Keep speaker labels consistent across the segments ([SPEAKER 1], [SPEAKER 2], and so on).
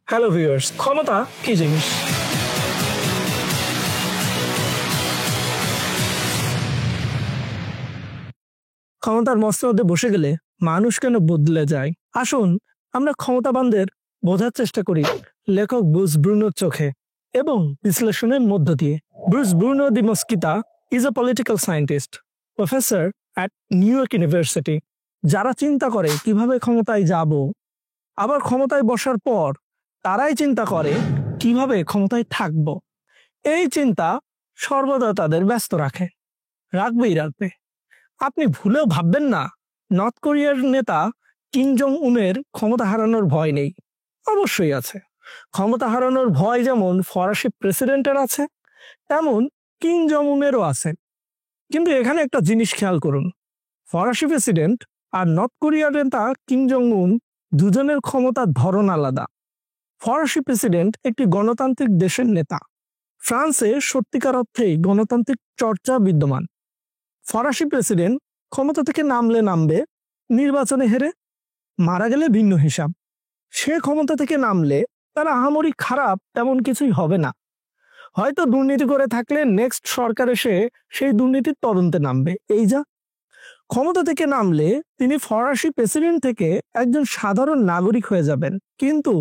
[SPEAKER 1] Hello viewers, ক্ষমতা কি জিনিস? ক্ষমতার মসনদে বসে গেলে মানুষ কেন বদলে যায়? আসুন আমরা ক্ষমতাবানদের বোঝার চেষ্টা করি লেখক ব্রুস ব্রুনোর চোখে এবং বিশ্লেষণের মধ্য দিয়ে। Bruce Bruno de Mesquita is a political scientist, professor at New York University. যারা চিন্তা করে কিভাবে ক্ষমতায় যাব, আবার ক্ষমতায় বসার পর তারাই চিন্তা করে কিভাবে ক্ষমতায় থাকব। এই চিন্তা সর্বদা তাদের ব্যস্ত রাখবে। আপনি ভুলেও ভাববেন না নর্থ কোরিয়ার নেতা কিম জং উনের ক্ষমতা হারানোর ভয় নেই। অবশ্যই আছে। ক্ষমতা হারানোর ভয় যেমন ফরাসি প্রেসিডেন্টের আছে, তেমন কিম জং উনেরও আছে। কিন্তু এখানে একটা জিনিস খেয়াল করুন, ফরাসি প্রেসিডেন্ট আর নর্থ কোরিয়ার নেতা কিম জং উন দুজনের ক্ষমতার ধরন আলাদা। ফরাসি প্রেসিডেন্ট একটি গণতান্ত্রিক দেশের নেতা। ফ্রান্সে সত্যিকার অর্থেই গণতান্ত্রিক চর্চা বিদ্যমান। ফরাসি প্রেসিডেন্ট ক্ষমতা থেকে নামবে, নির্বাচনে হেরে মারা গেলে ভিন্ন হিসাব। সে ক্ষমতা থেকে নামলে তারা আহামরি খারাপ তেমন কিছুই হবে না। হয়তো দুর্নীতি করে থাকলে নেক্সট সরকার এসে সেই দুর্নীতির তদন্তে নামবে। এই যা। ক্ষমতা থেকে নামলে তিনি ফরাসি প্রেসিডেন্ট থেকে একজন সাধারণ নাগরিক হয়ে যাবেন। কিন্তু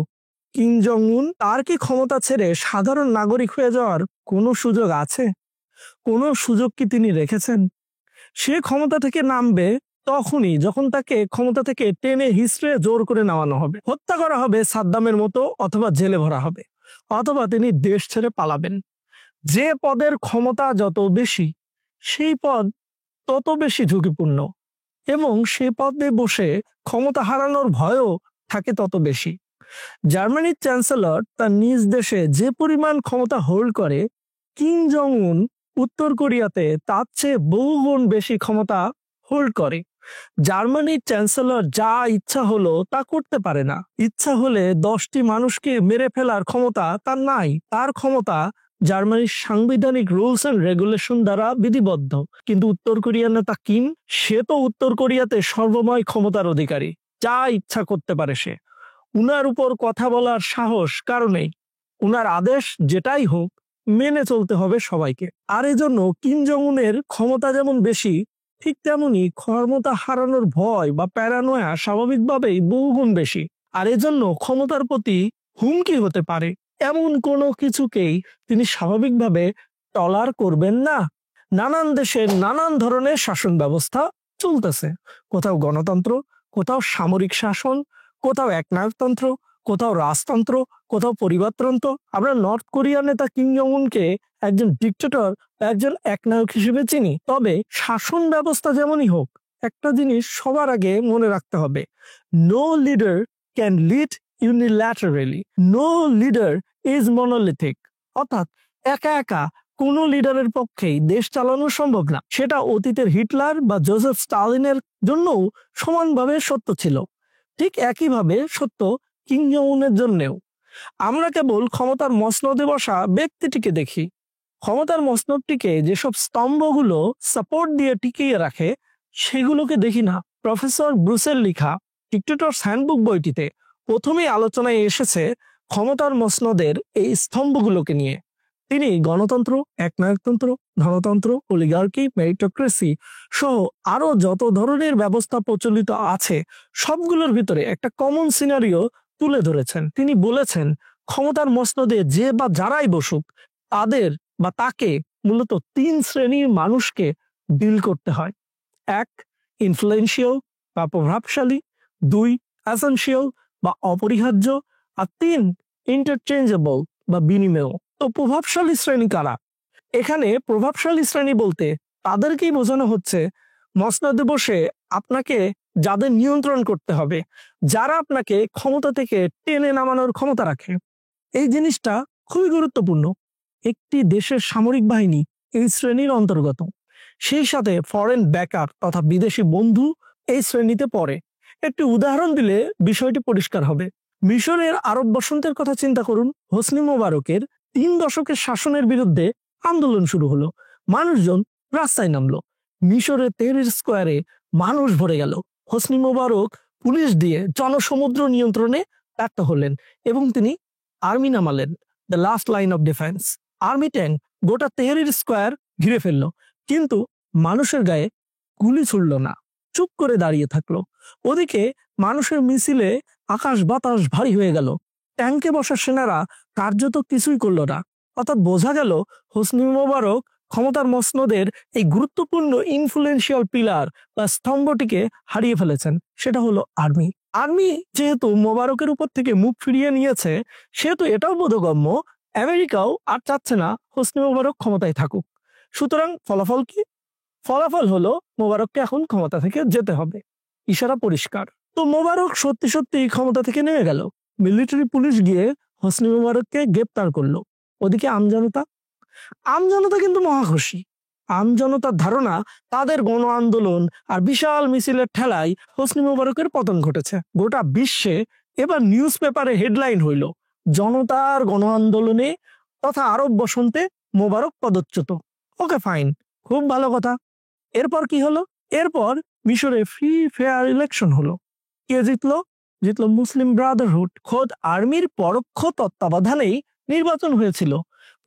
[SPEAKER 1] কিম জং উন তার কি ক্ষমতা ছেড়ে সাধারণ নাগরিক হয়ে যাওয়ার কোনো সুযোগ আছে? কোনো সুযোগ কি তিনি রেখেছেন? সে ক্ষমতা থেকে নামবে তখনই যখন তাকে ক্ষমতা থেকে টেনে হিসড়ে জোর করে নামানো হবে, হত্যা করা হবে সাদ্দামের মতো, অথবা জেলে ভরা হবে, অথবা তিনি দেশ ছেড়ে পালাবেন। যে পদের ক্ষমতা যত বেশি, সেই পদ তত বেশি ঝুঁকিপূর্ণ, এবং সে পদে বসে ক্ষমতা হারানোর ভয়ও থাকে তত বেশি। জার্মানির চ্যান্সেলর তার নিজ দেশে যে পরিমাণ ক্ষমতা হোল্ড করে, কিম জং উন উত্তর কোরিয়াতে তার চেয়ে বহুগুণ বেশি ক্ষমতা হোল্ড করে। জার্মানির চ্যান্সেলর যা ইচ্ছা হলো তা করতে পারে না। ইচ্ছা হলে 10টি মানুষকে মেরে ফেলার ক্ষমতা তার নাই। তার ক্ষমতা জার্মানির সাংবিধানিক রুলস এন্ড রেগুলেশন দ্বারা বিধিবদ্ধ। কিন্তু উত্তর কোরিয়ার নেতা কিম, সে তো উত্তর কোরিয়াতে সর্বময় ক্ষমতার অধিকারী, যা ইচ্ছা করতে পারে সে। উনার উপর কথা বলার সাহস কারো নেই। উনার আদেশ যেটাই হোক মেনে চলতে হবে সবাইকে। আর এজন্য কিম জং উনের ক্ষমতা যেমন বেশি, ঠিক তেমনি ক্ষমতা হারানোর ভয় বা প্যারানোয়া স্বাভাবিকভাবেই বহুগুণ বেশি। আর এজন্য ক্ষমতার প্রতি হুমকি হতে পারে এমন কোনো কিছুকেই তিনি স্বাভাবিকভাবে টলার করবেন না। নানান দেশের নানান ধরনের শাসন ব্যবস্থা চলতেছে। কোথাও গণতন্ত্র, কোথাও সামরিক শাসন, কোথাও একনায়কতন্ত্র, কোথাও রাজতন্ত্র, কোথাও পরিবারতন্ত্র। আমরা নর্থ কোরিয়ার নেতা কিম জং উনকে একজন ডিক্টেটর, একজন একনায়ক হিসেবে চিনি। তবে শাসন ব্যবস্থা যেমনই হোক, একটা জিনিস সবার আগে মনে রাখতে হবে, no leader can lead unilaterally, no leader is monolithic. অর্থাৎ একা একা কোনো লিডারের পক্ষেই দেশ চালানো সম্ভব না। সেটা অতীতের হিটলার বা জোসেফ স্টালিনের জন্যও সমানভাবে সত্য ছিল। ঠিক একইভাবে সত্য কিম জং উনের জন্যেও। আমরা কেবল ক্ষমতার মসনদে বসা ব্যক্তিটিকে দেখি। ক্ষমতার মসনদটিকে যেসব স্তম্ভগুলো সাপোর্ট দিয়ে টিকিয়ে রাখে, সেগুলোকে দেখি না। প্রফেসর ব্রুসের লেখা ডিক্টেটরস হ্যান্ডবুক বইটিতে প্রথমেই আলোচনায় এসেছে ক্ষমতার মসনদের এই স্তম্ভগুলোকে নিয়ে। তিনি গণতন্ত্র, একনায়কতন্ত্র, ধনতন্ত্র, অলিগার্কি, মেরিটোক্রেসি সহ আরো যত ধরনের ব্যবস্থা প্রচলিত আছে, সবগুলোর ভিতরে একটা কমন সিনারিও তুলে ধরেছেন। তিনি বলেছেন, ক্ষমতার মসনদে যে বা যারাই বসুক, তাদের বা তাকে মূলত 3 শ্রেণীর মানুষকে ডিল করতে হয়। 1, ইনফ্লুয়েন্সিয়াল বা প্রভাবশালী, 2, এসেনশিয়াল বা অপরিহার্য, আর 3, ইন্টারচেঞ্জেবল বা বিনিমেয়। তো প্রভাবশালী শ্রেণী কারা? এখানে প্রভাবশালী শ্রেণী বলতে তাদেরকেই বোঝানো হচ্ছে মসনদে বসে আপনাকে যাদের নিয়ন্ত্রণ করতে হবে, যারা আপনাকে ক্ষমতা থেকে টেনে নামানোর ক্ষমতা রাখে। এই জিনিসটা খুবই গুরুত্বপূর্ণ। একটি দেশের সামরিক বাহিনী এই শ্রেণীর অন্তর্গত। সেই সাথে ফরেন ব্যাকার তথা বিদেশি বন্ধু এই শ্রেণীতে পড়ে। একটি উদাহরণ দিলে বিষয়টি পরিষ্কার হবে। মিশরের আরব বসন্তের কথা চিন্তা করুন। হোসনি মোবারকের 3 দশকের শাসনের বিরুদ্ধে আন্দোলন শুরু হলো, মানুষজন রাস্তায় নামলো, মিশরের তেহরির স্কোয়ারে মানুষ ভরে গেল। হোসনি মোবারক পুলিশ দিয়ে জনসমুদ্র নিয়ন্ত্রণে ব্যর্থ হলেন এবং তিনি আর্মি নামালেন, the last line of defence. Army tank গোটা তেহরির স্কোয়ার ঘিরে ফেললো, কিন্তু মানুষের গায়ে গুলি ছুড়ল না, চুপ করে দাঁড়িয়ে থাকলো। ওদিকে মানুষের মিছিলে আকাশ বাতাস ভারী হয়ে গেল। ট্যাঙ্কে বসা সেনারা কার্যত কিছুই করলো না। অর্থাৎ বোঝা গেল হোসনি মোবারক ক্ষমতার মসনদের এই গুরুত্বপূর্ণ ইনফ্লুয়েন্সিয়াল পিলার বা স্তম্ভটিকে হারিয়ে ফেলেছেন, সেটা হলো আর্মি। আর্মি যেহেতু মোবারকের উপর থেকে মুখ ফিরিয়ে নিয়েছে, সেহেতু এটাও বোধগম্য আমেরিকাও আর চাচ্ছে না হোসনি মোবারক ক্ষমতায় থাকুক। সুতরাং ফলাফল কি? ফলাফল হলো মোবারককে এখন ক্ষমতা থেকে যেতে হবে, ইশারা পরিষ্কার। তো মোবারক সত্যি সত্যি ক্ষমতা থেকে নেমে গেল। মিলিটারি পুলিশ গিয়ে হোসনি মোবারককে গ্রেপ্তার করলো। ওদিকে আমজনতা কিন্তু মহা খুশি। আমজনতার ধারণা তাদের গণ আন্দোলন আর বিশাল মিছিলের ঠেলায় হোসনি মোবারকের পতন ঘটেছে। গোটা বিশ্বে এবার নিউজ পেপারে হেডলাইন হইল, জনতার গণ আন্দোলনে তথা আরব বসন্তে মোবারক পদচ্যুত। ওকে ফাইন, খুব ভালো কথা। এরপর কি হলো? এরপর মিশরে ফ্রি ফেয়ার ইলেকশন হলো। কে জিতলো? জিতলো মুসলিম ব্রাদারহুড। খোদ আর্মির পরোক্ষ তত্ত্বাবধানেই নির্বাচন হয়েছিল।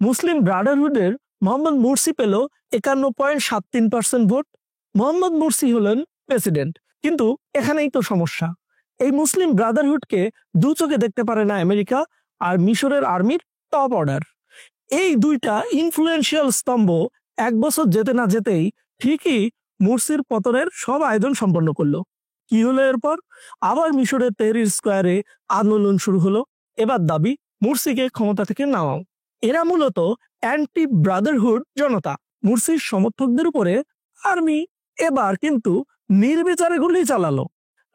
[SPEAKER 1] মুসলিম ব্রাদারহুডের মোহাম্মদ মুরসি পেল 51.73% ভোট। মোহাম্মদ মুরসি হলেন প্রেসিডেন্ট। কিন্তু এখানেই তো সমস্যা, এই মুসলিম ব্রাদারহুডকে দু চোখে দেখতে পারে না আমেরিকা আর মিশরের আর্মির টপ অর্ডার। এই দুইটা ইনফ্লুয়েন্সিয়াল স্তম্ভ এক বছর যেতে না যেতেই ঠিকই মুরসির পতনের সব আয়োজন সম্পন্ন করলো। কি হলো এরপর? আবার মিশরের তেহরির স্কোয়ারে আন্দোলন শুরু হলো। এবার দাবি মুরসিকে ক্ষমতা থেকে নামাও। এরা মূলত অ্যান্টি ব্রাদারহুড জনতা। মুরসির সমর্থকদের উপরে আর্মি এবার কিন্তু নির্বিচারে গুলি চালালো।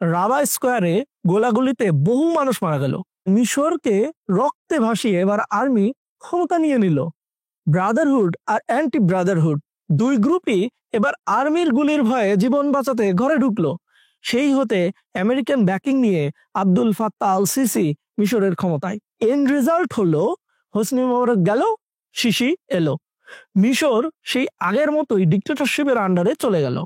[SPEAKER 1] রাবা স্কোয়ারে গোলাগুলিতে বহু মানুষ মারা গেল। মিশরকে রক্তে ভাসিয়ে এবার আর্মি ক্ষমতা নিয়ে নিল। ব্রাদারহুড আর অ্যান্টি ব্রাদারহুড দুই গ্রুপই এবার আর্মির গুলির ভয়ে জীবন বাঁচাতে ঘরে ঢুকলো। সেই হতে আমেরিকান ব্যাকিং নিয়ে আব্দুল ফাত্তাহ আল সিসি মিশরের ক্ষমতায়। এন্ড রেজাল্ট হলো হোসনি মোবারক গেল, সিসি এলো। মিশর সেই আগের মতোই ডিক্টেটরশিপের আন্ডারে চলে গেল।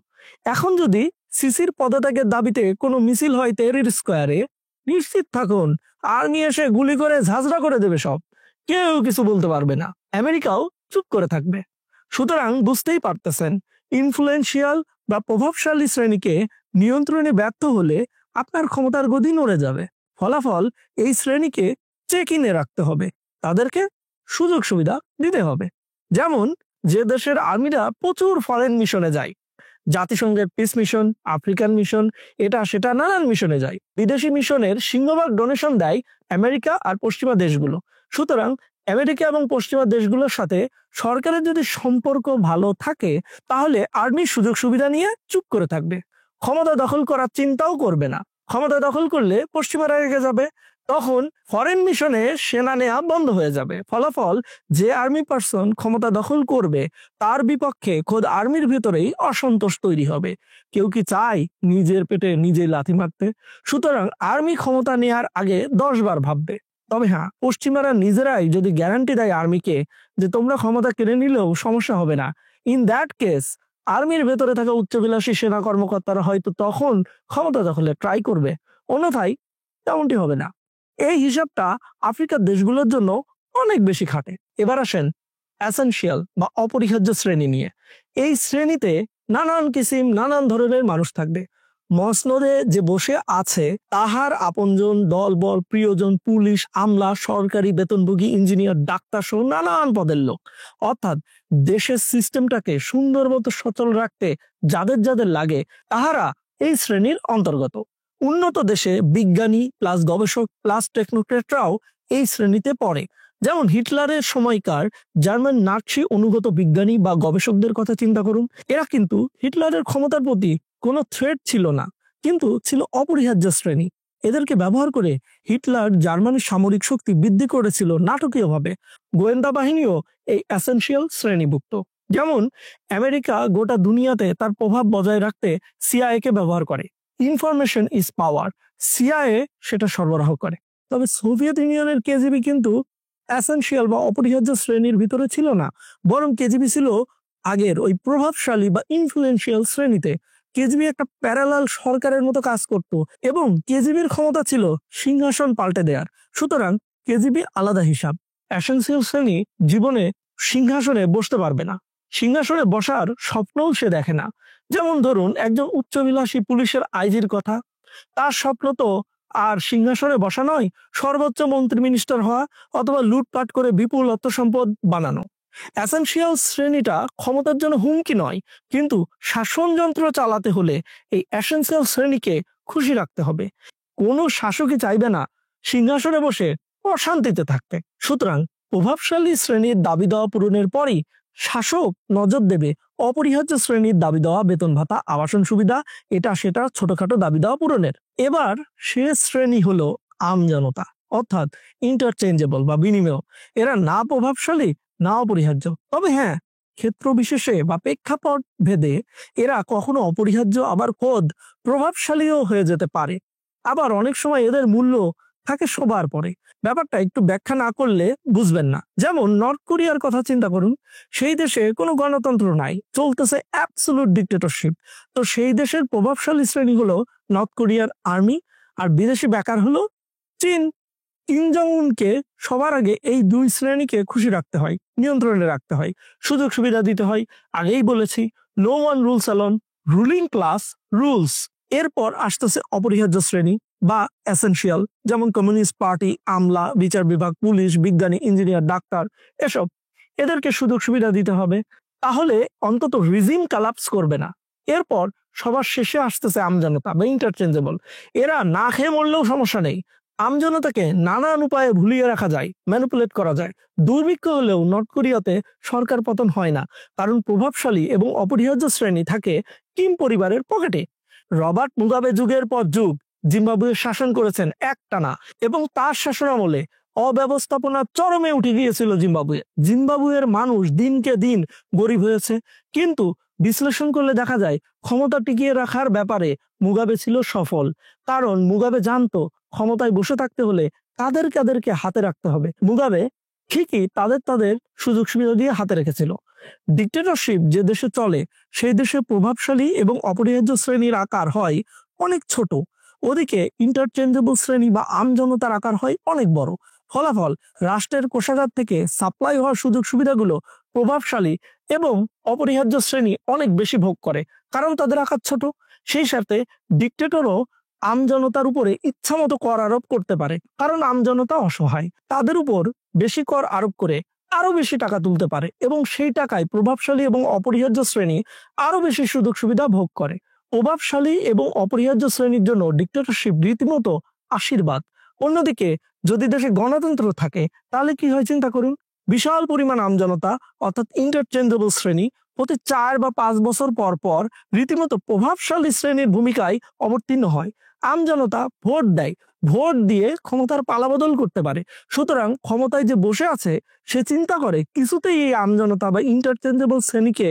[SPEAKER 1] এখন যদি সিসির পদত্যাগের দাবিতে কোনো মিছিল হয় তেহরির স্কোয়ারে, নিশ্চিত থাকুন আর্মি এসে গুলি করে ঝাঁঝরা করে দেবে সব, কেউ কিছু বলতে পারবে না। আমেরিকাও চুপ করে থাকবে। সুতরাং বুঝতেই পারতেছেন, ইনফ্লুয়েন্সিয়াল বা প্রভাবশালী শ্রেণীকে নিয়ন্ত্রণে ব্যর্থ হলে আপনার ক্ষমতার গদি নড়ে যাবে। ফলাফল, এই শ্রেণীকে চেক ইনে রাখতে হবে, তাদেরকে সুযোগ সুবিধা দিতে হবে। যেমন যে দেশের আর্মিরা প্রচুর ফরেন মিশনে যায়, জাতিসংঘের পিস মিশন, আফ্রিকান মিশন, এটা সেটা নানান মিশনে যায়। বিদেশি মিশনের সিংহভাগ ডোনেশন দেয় আমেরিকা আর পশ্চিমা দেশগুলো। সুতরাং আমেরিকা এবং পশ্চিমা দেশগুলোর সাথে সরকারের যদি সম্পর্ক ভালো থাকে, তাহলে আর্মির সুযোগ সুবিধা নিয়ে চুপ করে থাকবে, ক্ষমতা দখল করার চিন্তাও করবে না। ক্ষমতা দখল করলে পশ্চিমারা রেগে যাবে, তখন ফরেন মিশনে সেনা নেওয়া বন্ধ হয়ে যাবে। ফলাফল, যে আর্মি পার্সন ক্ষমতা দখল করবে তার বিপক্ষে খোদ আর্মির ভেতরেই অসন্তোষ তৈরি হবে। কেউ কি চায় নিজের পেটে নিজে লাথি মারতে? সুতরাং আর্মি ক্ষমতা নেওয়ার আগে 10 বার ভাববে। তবে হ্যাঁ, পশ্চিমারা নিজেরাই যদি গ্যারান্টি দেয় আর্মিকে যে তোমরা ক্ষমতা কেড়ে নিলেও সমস্যা হবে না, ইন দ্যাট কেস আর্মির ভেতরে থাকা উচ্চবিলাসী সেনা কর্মকর্তারা হয়তো তখন ক্ষমতা দখলে ট্রাই করবে, অন্যথায় তেমনটি হবে না। এই হিসাবটা আফ্রিকার দেশগুলোর জন্য অনেক বেশি খাটে। এবার আসেন এসেনশিয়াল বা অপরিহার্য শ্রেণী নিয়ে। এই শ্রেণীতে নানান কিসিম নানান ধরনের মানুষ থাকবে। মসনদে যে বসে আছে তাহার আপনজন, দলবল, প্রিয়জন, পুলিশ, আমলা, সরকারি বেতনভোগী, ইঞ্জিনিয়ার, ডাক্তার সহ নানান পদের লোক। অর্থাৎ দেশের সিস্টেমটাকে সুন্দর মতো সচল রাখতে যাদের যাদের লাগে তাহারা এই শ্রেণীর অন্তর্গত। উন্নত দেশে বিজ্ঞানী প্লাস গবেষক প্লাস টেকনোক্রেটরাও এই শ্রেণীতে পড়ে। যেমন হিটলারের সময়কার জার্মান নাৎসি অনুগত বিজ্ঞানী বা গবেষকদের কথা চিন্তা করুন। এরা কিন্তু হিটলারের ক্ষমতার প্রতি কোনো থ্রেট ছিল না, কিন্তু ছিল অপরিহার্য শ্রেণী। এদেরকে ব্যবহার করে হিটলার জার্মানির সামরিক শক্তি বৃদ্ধি করেছিল নাটকীয়ভাবে। গোয়েন্দা বাহিনীও এই এসেনশিয়াল শ্রেণীভুক্ত। যেমন আমেরিকা গোটা দুনিয়াতে তার প্রভাব বজায় রাখতে সিআইএ কে ব্যবহার করে। ইনফরমেশন ইজ পাওয়ার, সিআইএ সেটা সরবরাহ করে। তবে সোভিয়েত ইউনিয়নের কেজিবি কিন্তু এসেনশিয়াল বা অপরিহার্য শ্রেণীর ভিতরে ছিল না, বরং কেজিবি ছিল আগের ওই প্রভাবশালী বা ইনফ্লুয়েন্সিয়াল শ্রেণীতে। কেজিবি একটা প্যারালাল সরকারের মতো কাজ করত এবং কেজিবির ক্ষমতা ছিল সিংহাসন পাল্টে দেওয়ার। সুতরাং কেজিবি আলাদা হিসাব। এসেনশিয়াল শ্রেণী জীবনে সিংহাসনে বসতে পারবে না, সিংহাসনে বসার স্বপ্নও সে দেখে না। যেমন ধরুন একজন উচ্চবিলাসী পুলিশের আইজির কথা, তার স্বপ্ন তো আর সিংহাসনে বসা নয়, সর্বোচ্চ মন্ত্রী মিনিস্টার হওয়া অথবা লুটপাট করে বিপুল অর্থ সম্পদ বানানো। এসেনশিয়াল শ্রেণীটা ক্ষমতার জন্য হুমকি নয়, কিন্তু শাসন যন্ত্র চালাতে হলে এই এসেনশিয়াল শ্রেণীকে খুশি রাখতে হবে। কোনো শাসকই চাইবে না সিংহাসনে বসে অশান্তিতে থাকতে। সুতরাং প্রভাবশালী শ্রেণীর দাবি দেওয়া পূরণের পরই শাসক নজর দেবে অপরিহার্য শ্রেণীর দাবি দেওয়া বেতন ভাতা, আবাসন সুবিধা, এটা সেটা ছোটখাটো দাবি দেওয়া পূরণের। এবার শেষ শ্রেণী হলো আমজনতা, অর্থাৎ ইন্টারচেঞ্জেবল বা বিনিময়। এরা না প্রভাবশালী না অপরিহার্য, তবে হ্যাঁ ক্ষেত্র বিশেষে বা প্রেক্ষাপট ভেদে এরা কখনো অপরিহার্য আবার খোদ প্রভাবশালীও হয়ে যেতে পারে। আবার অনেক সময় এদের মূল্য থাকে সবার পরে। ব্যাপারটা একটু ব্যাখ্যা না করলে বুঝবেন না। যেমন নর্থ কোরিয়ার কথা চিন্তা করুন, সেই দেশে কোনো গণতন্ত্র নাই, চলতেছে অ্যাবসলিউট ডিক্টেটরশিপ। তো সেই দেশের প্রভাবশালী শ্রেণী হলো নর্থ কোরিয়ার আর্মি, আর বিদেশি ব্যাকার হলো চীন। কিম জং উনকে সবার আগে এই দুই শ্রেণীকে খুশি রাখতে হয়, নিয়ন্ত্রণে রাখতে হয়, সুযোগ সুবিধা দিতে হয়। আগেই বলেছি, no one rules alone, ruling class rules. এরপর আসতেছে অপরিহার্য শ্রেণী বা এসেনশিয়াল, যেমন কমিউনিস্ট পার্টি, আমলা, বিচার বিভাগ, পুলিশ, বিজ্ঞানী, ইঞ্জিনিয়ার, ডাক্তার, এসব। এদেরকে সুযোগ সুবিধা দিতে হবে, তাহলে অন্তত রিজিম কালাপস করবে না। এরপর সবার শেষে আসতেছে আমজনতা বা ইন্টারচেঞ্জেবল। এরা না খেয়ে মরলেও সমস্যা নেই, আমজনতাকে নানান উপায়ে ভুলিয়ে রাখা যায়, ম্যানিপুলেট করা যায়। দুর্ভিক্ষ হলেও নর্থ কোরিয়াতে সরকার পতন হয় না, কারণ প্রভাবশালী এবং অপরিহার্য শ্রেণী থাকে কিম পরিবারের পকেটে। রবার্ট মুগাবে যুগের পর যুগ জিম্বাবুয়ে শাসন করেছেন একটানা, এবং তার শাসনামলে অব্যবস্থাপনা চরমে উঠে গিয়েছিল জিম্বাবুয়ে। জিম্বাবুয়ের মানুষ দিনকে দিন গরিব হয়েছে, কিন্তু বিশ্লেষণ করলে দেখা যায় ক্ষমতা টিকিয়ে রাখার ব্যাপারে মুগাবে ছিল সফল। কারণ মুগাবে জানতো ক্ষমতায় বসে থাকতে হলে কাদেরকে হাতে রাখতে হবে। মুগাবে ঠিকই তাদের সুযোগ সুবিধা দিয়ে হাতে রেখেছিল। ডিক্টেটরশিপ যে দেশে চলে সেই দেশে প্রভাবশালী এবং অপরিহার্য শ্রেণীর আকার হয় অনেক ছোট, ওদিকে ইন্টারচেঞ্জেবল শ্রেণী বা আমজনতার আকার হয় অনেক বড়। ফলাফল, রাষ্ট্রের কোষাগার থেকে সাপ্লাই হওয়ার সুযোগ সুবিধাগুলো প্রভাবশালী এবং অপরিহার্য শ্রেণী অনেক বেশি ভোগ করে, কারণ তাদের আকার ছোট। সেই সাথে ডিক্টেটরও আমজনতার উপরে ইচ্ছামতো কর আরোপ করতে পারে, কারণ আমজনতা অসহায়। তাদের উপর বেশি কর আরোপ করে আরো বেশি টাকা তুলতে পারে, এবং সেই টাকায় প্রভাবশালী এবং অপরিহার্য শ্রেণী আরো বেশি সুযোগ সুবিধা ভোগ করে। প্রভাবশালী এবং অপরিহার্য শ্রেণীর জন্য ডিক্টেটরশিপ রীতিমতো আশীর্বাদ। অন্যদিকে যদি দেশে গণতন্ত্র থাকে তাহলে কি হয় চিন্তা করুন। বিশাল পরিমাণ আমজনতা অর্থাৎ ইন্টারচেঞ্জেবল শ্রেণী প্রতি 4 বা 5 বছর পর পর রীতিমতো প্রভাবশালী শ্রেণীর ভূমিকায় অবতীর্ণ হয়। আমজনতা ভোট দেয়, ভোট দিয়ে ক্ষমতার পালাবদল করতে পারে। সুতরাং ক্ষমতায় যে বসে আছে সে চিন্তা করে কিছুতেই এই আমজনতা বা ইন্টারচেঞ্জেবল শ্রেণীকে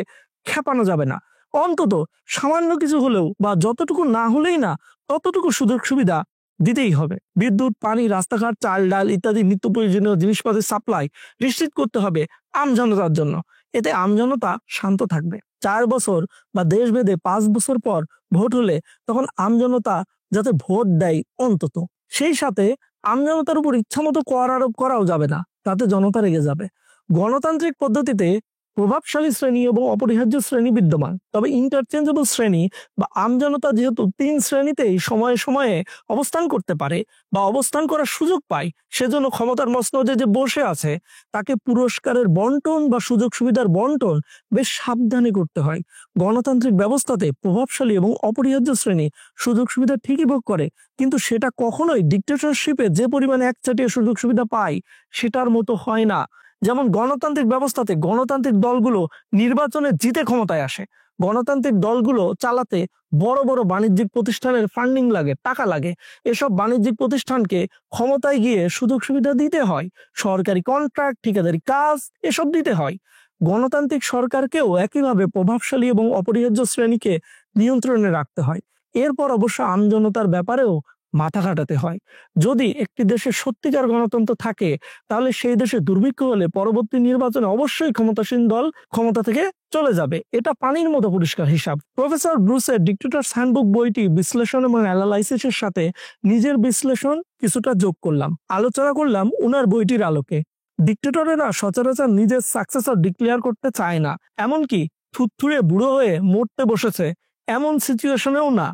[SPEAKER 1] খেপানো যাবে না। অন্তত সামান্য কিছু হলেও বা যতটুকু না হলেই না ততটুকু সুযোগ সুবিধা দিতেই হবে। বিদ্যুৎ, পানি, রাস্তাঘাট, চাল ডাল ইত্যাদি নিত্য প্রয়োজনীয় জিনিসপাতির সাপ্লাই নিশ্চিত করতে হবে আমজনতার জন্য। এতে আমজনতা শান্ত থাকবে। 4 বছর বা দেশভেদে 5 বছর পর ভোট হলে তখন আমজনতা যাতে ভোট দেয় অন্তত। সেই সাথে আমজনতার উপর ইচ্ছামতো কর আরোপ করাও যাবে না, তাতে জনতা রেগে যাবে। গণতান্ত্রিক পদ্ধতিতে প্রভাবশালী শ্রেণী এবং অপরিহার্য শ্রেণী বিদ্যমান, তবে ইন্টারচেঞ্জেবল শ্রেণী বা আমজনতা যেহেতু 3 শ্রেণীতেই সময়ে সময়ে অবস্থান করতে পারে বা অবস্থান করার সুযোগ পায়, সেজন্য ক্ষমতার মসনদে যে বসে আছে তাকে পুরস্কারের বন্টন বা সুযোগ সুবিধার বন্টন বেশ সাবধানে করতে হয়। গণতান্ত্রিক ব্যবস্থাতে প্রভাবশালী এবং অপরিহার্য শ্রেণী সুযোগ সুবিধা ঠিকই ভোগ করে, কিন্তু সেটা কখনোই ডিক্টেটরশিপে যে পরিমাণে একচাটিয়া সুযোগ সুবিধা পায় সেটার মতো হয় না। যেমন গণতান্ত্রিক ব্যবস্থাতে গণতান্ত্রিক দলগুলো নির্বাচনে জিতে ক্ষমতায় আসে। গণতান্ত্রিক দলগুলো চালাতে বড় বড় বাণিজ্যিক প্রতিষ্ঠানের ফান্ডিং লাগে, টাকা লাগে। এসব বাণিজ্যিক প্রতিষ্ঠানকে ক্ষমতায় গিয়ে সুযোগ সুবিধা দিতে হয়, সরকারি কন্ট্রাক্ট, ঠিকাদারি কাজ এসব দিতে হয়। গণতান্ত্রিক সরকারকেও একইভাবে প্রভাবশালী এবং অপরিহার্য শ্রেণীকে নিয়ন্ত্রণে রাখতে হয়। এরপর অবশ্য আমজনতার ব্যাপারেও মাথা খাটাতে হয়। যদি একটি দেশে সত্যিকার গণতন্ত্র থাকে তাহলে সেই দেশে দুর্ভিক্ষ হলে পরবর্তী নির্বাচনে অবশ্যই ক্ষমতাসীন দল ক্ষমতা থেকে চলে যাবে। এটা পানির মতো পরিষ্কার হিসাব। প্রফেসর ব্রুসের ডিক্টেটরস হ্যান্ডবুক বইটি বিশ্লেষণ এবং অ্যানালাইসিসের সাথে নিজের বিশ্লেষণ কিছুটা যোগ করলাম, আলোচনা করলাম উনার বইটির আলোকে। ডিক্টেটরেরা সচরাচর নিজের সাকসেসর ডিক্লেয়ার করতে চায় না, এমনকি থুতথুড়ে বুড়ো হয়ে মরতে বসেছে এমন সিচুয়েশনেও না।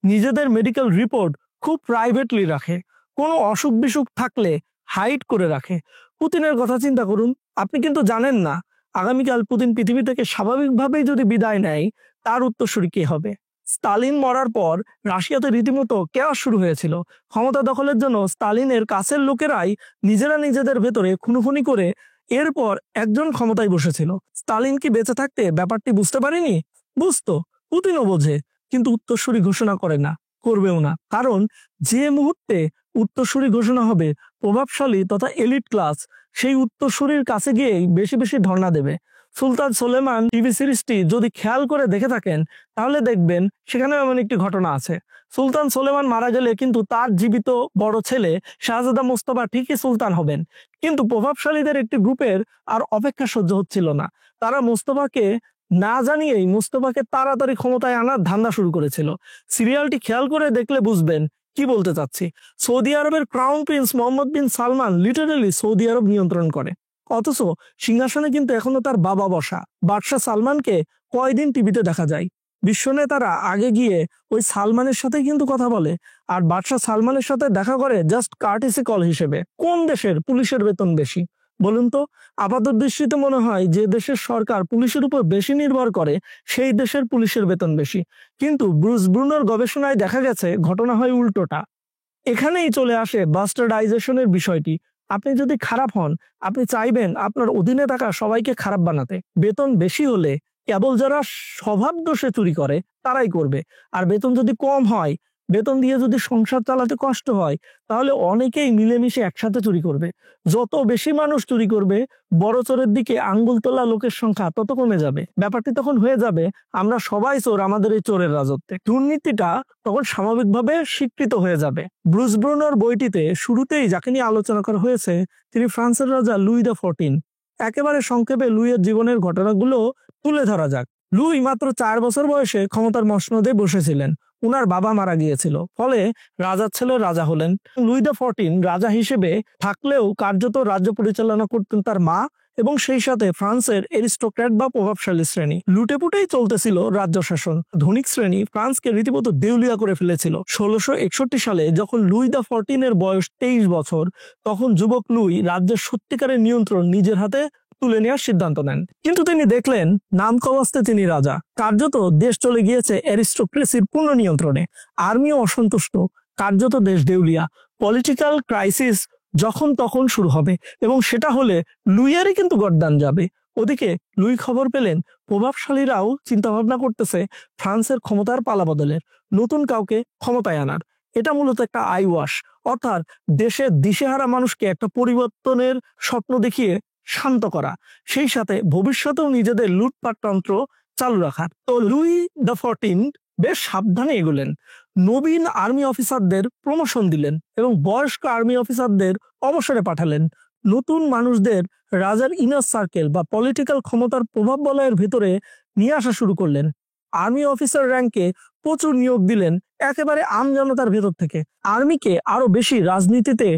[SPEAKER 1] নিজেদের মেডিকেল রিপোর্ট খুব প্রাইভেটলি রাখে, কোনো অসুখ বিসুখ থাকলে হাইড করে রাখে। পুতিনের কথা চিন্তা করুন, আপনি কিন্তু জানেন না আগামীকাল পুতিন পৃথিবী থেকে স্বাভাবিকভাবেই যদি বিদায় নেয় তার উত্তরসূরি কে হবে। স্টালিন মরার পর রাশিয়াতে রীতিমতো কেওয়াস শুরু হয়েছিল। ক্ষমতা দখলের জন্য স্টালিনের কাছের লোকেরাই নিজেরা নিজেদের ভেতরে খুনোখুনি করে এরপর একজন ক্ষমতায় বসেছিল। স্টালিন কি বেঁচে থাকতে ব্যাপারটি বুঝতে পারেনি? বুঝতো, পুতিনও বোঝে, কিন্তু উত্তরসূরি ঘোষণা করে না, করবেও না। কারণ যে মুহূর্তে উত্তরসূরি ঘোষণা হবে প্রভাবশালী তথা এলিট ক্লাস সেই উত্তরসূরির কাছে গিয়েই বেশি বেশি ধর্ণা দেবে। সুলতান সোলেমান টিভি সিরিজটি যদি খেয়াল করে দেখে থাকেন তাহলে দেখবেন সেখানে এমন একটি ঘটনা আছে। সুলতান সোলেমান মারা গেলে কিন্তু তার জীবিত বড় ছেলে শাহজাদা মোস্তফা ঠিকই সুলতান হবেন, কিন্তু প্রভাবশালীদের একটি গ্রুপের আর অপেক্ষা সহ্য হচ্ছিল না। তারা মোস্তফাকে না জানিয়েই মোস্তফাকে তাড়াতাড়ি ক্ষমতায় আনার ধান্দা শুরু করেছিল। সিরিয়ালটি খেয়াল করে দেখলে বুঝবেন কি বলতে চাচ্ছি। সৌদি আরবের ক্রাউন প্রিন্স মোহাম্মদ বিন সালমান লিটারেলি সৌদি আরব নিয়ন্ত্রণ করে, অথচ সিংহাসনে কিন্তু এখনো তার বাবা বসা। বাদশাহ সালমানকে কয়দিন টিভিতে দেখা যায়, বিশ্ব নেতারা আগে গিয়ে ওই সালমানের সাথে কিন্তু কথা বলে, আর বাদশাহ সালমানের সাথে দেখা করে জাস্ট কার্টিসি কল হিসেবে। কোন দেশের পুলিশের বেতন বেশি বলুন তো? আপাত দৃষ্টিতে মনে হয় যে দেশের সরকার পুলিশের উপর বেশি নির্ভর করে সেই দেশের পুলিশের বেতন বেশি, কিন্তু ব্রুস ব্রুনোর গবেষণায় দেখা গেছে ঘটনা হয় উল্টোটা। এখানেই চলে আসে বাস্টার্ডাইজেশনের বিষয়টি। আপনি যদি খারাপ হন, আপনি চাইবেন আপনার অধীনে থাকা সবাইকে খারাপ বানাতে। বেতন বেশি হলে কেবল যারা স্বভাব দোষে চুরি করে তারাই করবে, আর বেতন যদি কম হয়, বেতন দিয়ে যদি সংসার চালাতে কষ্ট হয়, তাহলে অনেকেই মিলেমিশে একসাথে চুরি করবে। যত বেশি মানুষ চুরি করবে, বড় চোরের দিকে আঙ্গুল তোলা লোকের সংখ্যা তত কমে যাবে। ব্যাপারটি তখন হয়ে যাবে আমরা সবাই চোর আমাদের এই চোরের রাজত্বে। দুর্নীতিটা তখন স্বাভাবিকভাবে স্বীকৃত হয়ে যাবে। ব্রুস ব্রুনোর বইটিতে শুরুতেই যাকে নিয়ে আলোচনা করা হয়েছে তিনি ফ্রান্সের রাজা লুই দ্য 14। একেবারে সংক্ষেপে লুইয়ের জীবনের ঘটনাগুলো তুলে ধরা যাক। লুই মাত্র 4 বছর বয়সে ক্ষমতার মসনদে বসেছিলেন। উনার বাবা মারা গিয়েছিল, ফলে রাজার ছেলে রাজা হলেন। লুই দ্য 14 রাজা হিসেবে থাকলেও কার্যত রাজ্য পরিচালনা করতেন তার মা এবং সেই সাথে ফ্রান্সের এরিস্টোক্র্যাট বা প্রভাবশালী শ্রেণী। লুটেপুটেই চলতেছিল রাজ্য শাসন। ধনিক শ্রেণী ফ্রান্সকে রীতিমতো দেউলিয়া করে ফেলেছিল। 1661 সালে যখন লুই দ্য 14 বয়স 23 বছর, তখন যুবক লুই রাজ্যের সত্যিকারের নিয়ন্ত্রণ নিজের হাতে তুলে নেওয়ার সিদ্ধান্ত নেন। কিন্তু তিনি দেখলেন নাম কওয়াস্তে তিনি রাজা, কার্যত দেশ চলে গিয়েছে অ্যারিস্টোক্রেসির পূর্ণ নিয়ন্ত্রণে। আর্মিও অসন্তুষ্ট, কার্যত দেশ দেউলিয়া। পলিটিক্যাল ক্রাইসিস যখন তখন শুরু হবে এবং সেটা হলে লুইয়েরই কিন্তু গর্দান যাবে। ওদিকে লুই খবর পেলেন প্রভাবশালীরাও চিন্তা ভাবনা করতেছে ফ্রান্সের ক্ষমতার পালা বদলের, নতুন কাউকে ক্ষমতায় আনার। এটা মূলত একটা আই ওয়াশ, অর্থাৎ দেশের দিশেহারা মানুষকে একটা পরিবর্তনের স্বপ্ন দেখিয়ে শান্ত করা, সেই সাথে ভবিষ্যতেও নিজেদের লুটপাট তন্ত্র চালু রাখার। তো লুই দ্য 14 বেশ সাবধানে এগোলেন। নবীন আর্মি অফিসারদের প্রমোশন দিলেন এবং বয়স্ক আর্মি অফিসারদের অবসরে পাঠালেন। নতুন মানুষদের রাজার ইনার সার্কেল বা পলিটিক্যাল ক্ষমতার প্রভাব বলয়ের ভেতরে নিয়ে আসা শুরু করলেন। আর্মি অফিসার র্যাঙ্কে প্রচুর নিয়োগ দিলেন একেবারে আম জনতার ভেতর থেকে। আর্মিকে আরো বেশি রাজনীতিতে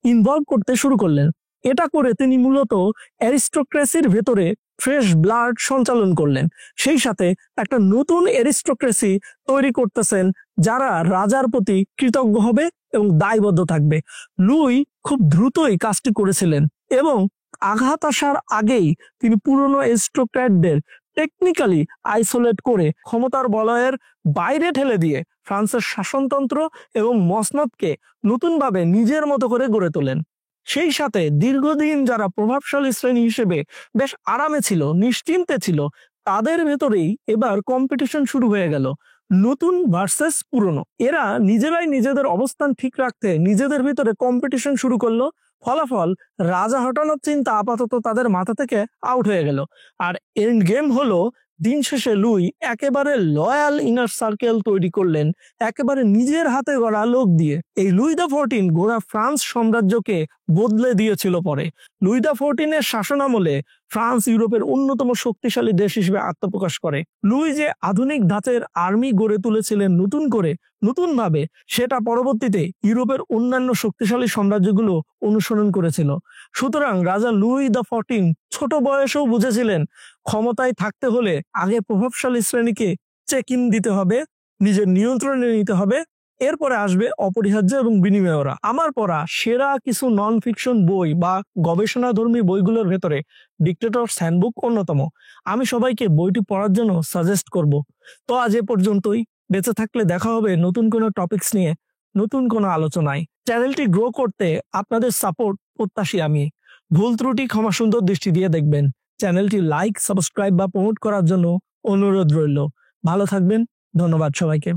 [SPEAKER 1] ইনভলভ করতে শুরু করলেন। এটা করে তিনি মূলত অ্যারিস্টোক্রেসির ভেতরে ফ্রেশ ব্লাড সঞ্চালন করলেন। সেই সাথে একটা নতুন অ্যারিস্টোক্রেসি তৈরি করতেছেন যারা রাজার প্রতি কৃতজ্ঞ হবে এবং দায়বদ্ধ থাকবে। লুই খুব দ্রুতই কাজটি করেছিলেন এবং আঘাত আসার আগেই তিনি পুরনো অ্যারিস্টোক্র্যাটদের টেকনিক্যালি আইসোলেট করে ক্ষমতার বলয়ের বাইরে ঠেলে দিয়ে ফ্রান্সের শাসনতন্ত্র এবং মসনদকে নতুনভাবে নিজের মতো করে গড়ে তোলেন। সেই সাথে দীর্ঘদিন যারা প্রভাবশালী শ্রেণী হিসেবে বেশ আরামে ছিল, নিশ্চিন্তে ছিল, তাদের ভেতরেই এবার কম্পিটিশন শুরু হয়ে গেল, নতুন ভার্সেস পুরনো। এরা নিজেরাই নিজেদের অবস্থান ঠিক রাখতে নিজেদের ভিতরে কম্পিটিশন শুরু করলো। ফলাফল রাজা হটানোর চিন্তা আপাতত তাদের মাথা থেকে আউট হয়ে গেল। আর এন্ড গেম হলো দিন শেষে লুই একেবারে লয়াল ইনার সার্কেল তৈরি করলেন একেবারে নিজের হাতে গড়া লোক দিয়ে। এই লুই দা 14 গোড়া ফ্রান্স সাম্রাজ্যকে বদলে দিয়েছিল পরে। লুই দা 14 এর শাসনামলে ফ্রান্স ইউরোপের অন্যতম শক্তিশালী দেশ হিসেবে আত্মপ্রকাশ করে। লুই যে আধুনিক ধাঁচের আর্মি গড়ে তুলেছিলেন নতুন ভাবে, সেটা পরবর্তীতে ইউরোপের অন্যান্য শক্তিশালী সাম্রাজ্যগুলো অনুসরণ করেছিল। সুতরাং রাজা লুই দা 14 ছোট বয়সেও বুঝেছিলেন ক্ষমতায় থাকতে হলে আগে প্রভাবশালী শ্রেণীকে চেক ইন দিতে হবে, নিজের নিয়ন্ত্রণে নিতে হবে, এরপরে আসবে অপরিহার্য এবং বিনিময়রা। আমার পড়া সেরা কিছু নন ফিকশন বই বা গবেষণাধর্মী বইগুলোর ভেতরে ডিক্টেটরস হ্যান্ডবুক অন্যতম। আমি সবাইকে বইটি পড়ার জন্য সাজেস্ট করব। তো আজ এ পর্যন্তই। বেঁচে থাকলে দেখা হবে নতুন কোনো টপিকস নিয়ে, নতুন কোনো আলোচনায়। চ্যানেলটি গ্রো করতে আপনাদের সাপোর্ট প্রত্যাশী আমি। ভুল ত্রুটি ক্ষমা সুন্দর দৃষ্টি দিয়ে দেখবেন। চ্যানেলটি লাইক, সাবস্ক্রাইব বা প্রমোট করার জন্য অনুরোধ রইল। ভালো থাকবেন। ধন্যবাদ সবাইকে।